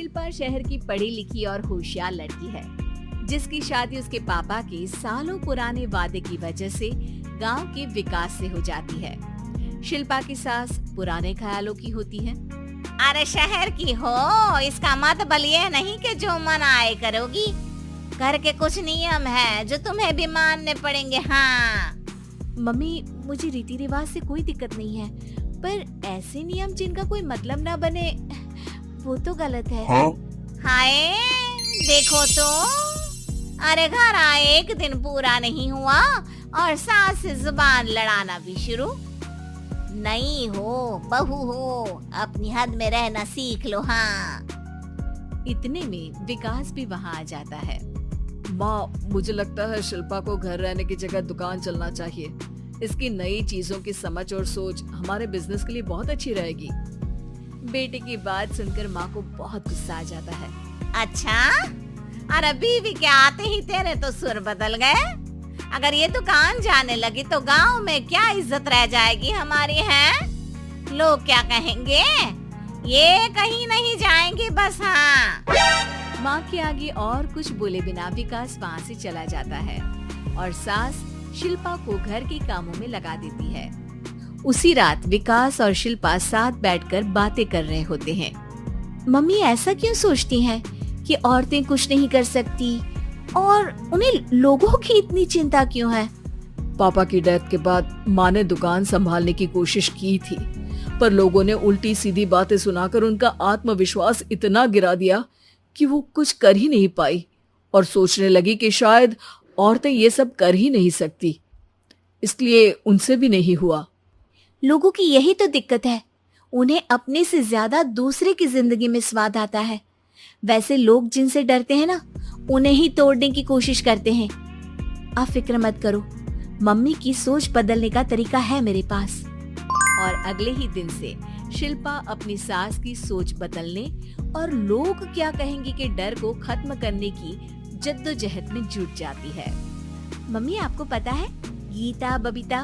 शिल्पा शहर की पढ़ी लिखी और होशियार लड़की है, जिसकी शादी उसके पापा के सालों पुराने वादे की वजह से गांव के विकास से हो जाती है। शिल्पा की सास पुराने ख्यालों की होती है। अरे शहर की हो, इसका मतलब ये नहीं कि जो मन आए करोगी। घर के कुछ नियम है जो तुम्हें भी मानने पड़ेंगे। हाँ मम्मी, मुझे रीति रिवाज से कोई दिक्कत नहीं है, पर ऐसे नियम जिनका कोई मतलब ना बने वो तो गलत है। हाय देखो तो, अरे घर आए एक दिन पूरा नहीं हुआ और सास से जुबान लड़ाना भी शुरू। नहीं हो, बहू हो, अपनी हद में रहना सीख लो। हाँ इतने में विकास भी वहाँ आ जाता है। माँ, मुझे लगता है शिल्पा को घर रहने की जगह दुकान चलना चाहिए। इसकी नई चीजों की समझ और सोच हमारे बिजनेस के लिए बहुत अच्छी रहेगी। बेटे की बात सुनकर माँ को बहुत गुस्सा आ जाता है। अच्छा, अरे बीवी के आते ही तेरे तो सुर बदल गए। अगर ये दुकान जाने लगी तो गांव में क्या इज्जत रह जाएगी हमारी है? लोग क्या कहेंगे? ये कहीं नहीं जाएंगे बस। हाँ माँ के आगे और कुछ बोले बिना विकास वहाँ से चला जाता है और सास शिल्पा को घर के कामों में लगा देती है। उसी रात विकास और शिल्पा साथ बैठकर बातें कर रहे होते हैं। मम्मी ऐसा क्यों सोचती हैं कि औरतें कुछ नहीं कर सकती और उन्हें लोगों की इतनी चिंता क्यों है? पापा की डेथ के बाद माँ ने दुकान संभालने की कोशिश की थी, पर लोगों ने उल्टी सीधी बातें सुनाकर उनका आत्मविश्वास इतना गिरा दिया कि वो कुछ कर ही नहीं पाई और सोचने लगी कि शायद औरतें ये सब कर ही नहीं सकती, इसलिए उनसे भी नहीं हुआ। लोगों की यही तो दिक्कत है, उन्हें अपने से ज्यादा दूसरे की जिंदगी में स्वाद आता है। वैसे लोग जिनसे डरते हैं ना, उन्हें ही तोड़ने की कोशिश करते हैं। आप फिक्र मत करो, मम्मी की सोच बदलने का तरीका है मेरे पास। और अगले ही दिन से शिल्पा अपनी सास की सोच बदलने और लोग क्या कहेंगे के डर को खत्म करने की जद्दोजहद में जुट जाती है। मम्मी आपको पता है, गीता बबीता,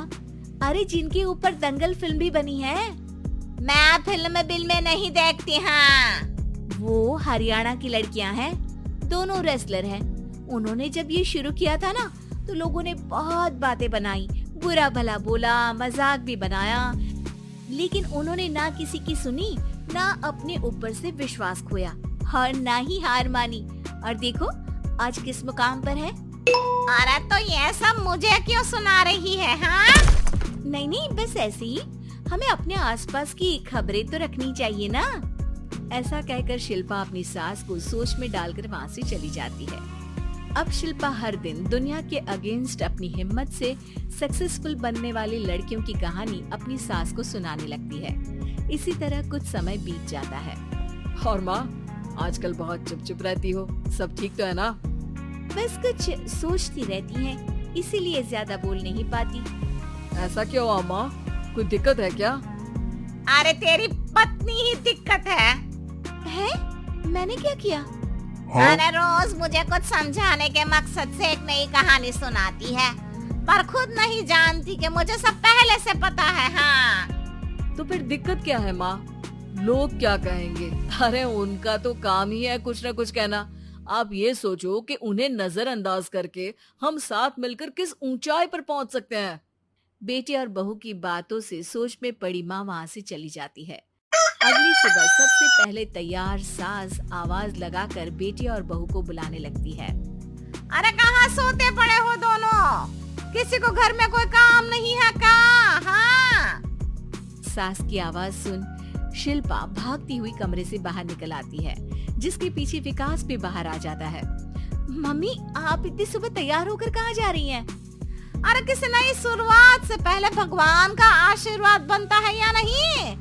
अरे जिनके ऊपर दंगल फिल्म भी बनी है। मैं फिल्म बिल में नहीं देखती। हाँ वो हरियाणा की लड़कियां हैं, दोनों रेसलर हैं। उन्होंने जब ये शुरू किया था ना, तो लोगों ने बहुत बातें बनाई, बुरा भला बोला, मजाक भी बनाया, लेकिन उन्होंने ना किसी की सुनी, ना अपने ऊपर से विश्वास खोया और ना ही हार मानी। और देखो आज किस मुकाम पर है। अरे तो ये सब मुझे क्यों सुना रही है? हाँ नहीं, बस ऐसे ही हमें अपने आसपास की खबरें तो रखनी चाहिए ना। ऐसा कहकर शिल्पा अपनी सास को सोच में डालकर वहाँ से चली जाती है। अब शिल्पा हर दिन दुनिया के अगेंस्ट अपनी हिम्मत से सक्सेसफुल बनने वाली लड़कियों की कहानी अपनी सास को सुनाने लगती है। इसी तरह कुछ समय बीत जाता है। और माँ, आजकल बहुत चुप रहती हो, सब ठीक तो है ना? बस कुछ सोचती रहती हैं, इसीलिए ज्यादा बोल नहीं पाती। ऐसा क्यों हुआ माँ, कोई दिक्कत है क्या? अरे तेरी पत्नी ही दिक्कत है। मैंने क्या किया? अरे रोज मुझे कुछ समझाने के मकसद से एक नई कहानी सुनाती है, पर खुद नहीं जानती कि मुझे सब पहले से पता है। हाँ तो फिर दिक्कत क्या है माँ? लोग क्या कहेंगे? अरे उनका तो काम ही है कुछ न कुछ कहना। आप ये सोचो कि उन्हें नजरअंदाज करके हम साथ मिलकर किस ऊंचाई पर पहुंच सकते हैं। बेटे और बहू की बातों से सोच में पड़ी माँ वहाँ से चली जाती है। अगली सुबह सबसे पहले तैयार सास आवाज लगाकर बेटे और बहू को बुलाने लगती है। अरे कहाँ सोते पड़े हो दोनों? किसी को घर में कोई काम नहीं है क्या? हाँ सास की आवाज सुन शिल्पा भागती हुई कमरे से बाहर निकल आती है, जिसके पीछे विकास भी बाहर आ जाता है। मम्मी, आप इतनी सुबह तैयार होकर कहाँ जा रही हैं? अरे किसी नई शुरुआत से पहले भगवान का आशीर्वाद बनता है या नहीं?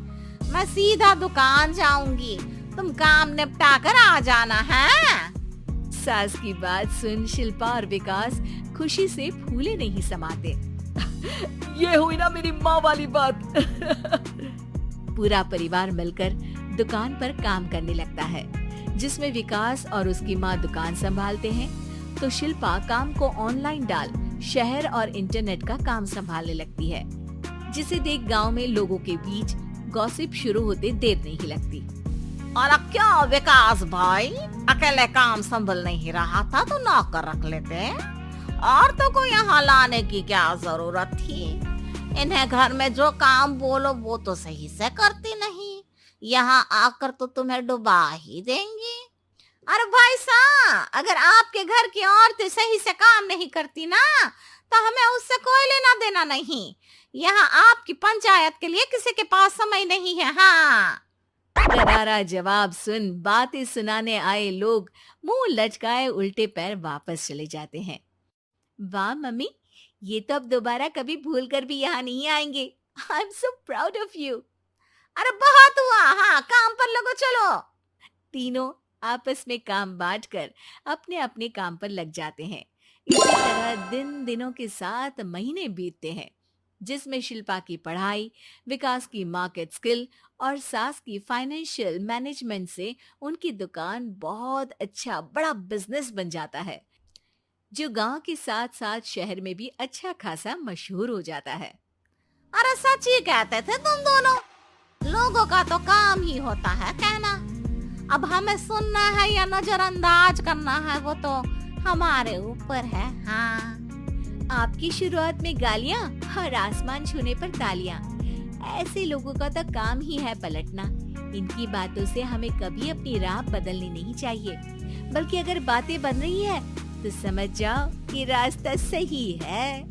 मैं सीधा दुकान जाऊंगी, तुम काम निपटा कर आ जाना है। सास की बात सुन शिल्पा और विकास खुशी से फूले नहीं समाते। ये हुई ना मेरी माँ वाली बात। पूरा परिवार मिलकर दुकान पर काम करने लगता है, जिसमें विकास और उसकी माँ दुकान संभालते हैं, तो शिल्पा काम को ऑनलाइन डाल शहर और इंटरनेट का काम संभालने लगती है, जिसे देख गांव में लोगों के बीच गॉसिप शुरू होते देर नहीं लगती। और क्या विकास भाई, अकेले काम संभल नहीं रहा था तो नौकर रख लेते, और तो को यहाँ लाने की क्या जरूरत थी। इन्हें घर में जो काम बोलो वो तो सही से करती नहीं, यहाँ आकर तो तुम्हें डुबा ही देंगी। अरे भाई साहब, अगर आपके घर की औरतें सही से काम नहीं करती ना तो हमें उससे कोई लेना देना नहीं। यहाँ आपकी पंचायत के लिए किसी के पास समय नहीं है। हाँ, करारा जवाब सुन बातें सुनाने आए लोग मुंह लचकाए उल्टे पैर वापस चले जाते हैं। वाह मम्मी, ये तो अब दोबारा कभी भूल कर भी यहाँ नहीं आएंगे। I am so proud of you. अरे बहुत हुआ, हाँ काम पर लगो चलो। तीनों आपस में काम बांटकर अपने अपने काम पर लग जाते हैं। इसी तरह दिनों के साथ महीने बीतते हैं, जिसमें शिल्पा की पढ़ाई, विकास की मार्केट स्किल और सास की फाइनेंशियल मैनेजमेंट से उनकी दुकान बहुत अच्छा बड़ा बिजनेस बन जाता है, जो गांव के साथ साथ शहर में भी अच्छा खासा मशहूर हो जाता है। अरे सच ही कहते थे तुम दोनों, लोगों का तो काम ही होता है कहना। अब हमें सुनना है या नजरअंदाज करना है वो तो हमारे ऊपर है। हाँ, आपकी शुरुआत में गालियां और आसमान छूने पर तालियां, ऐसे लोगों का तो काम ही है पलटना। इनकी बातों से हमें कभी अपनी राह बदलनी नहीं चाहिए, बल्कि अगर बातें बन रही है तो समझ जाओ कि रास्ता सही है।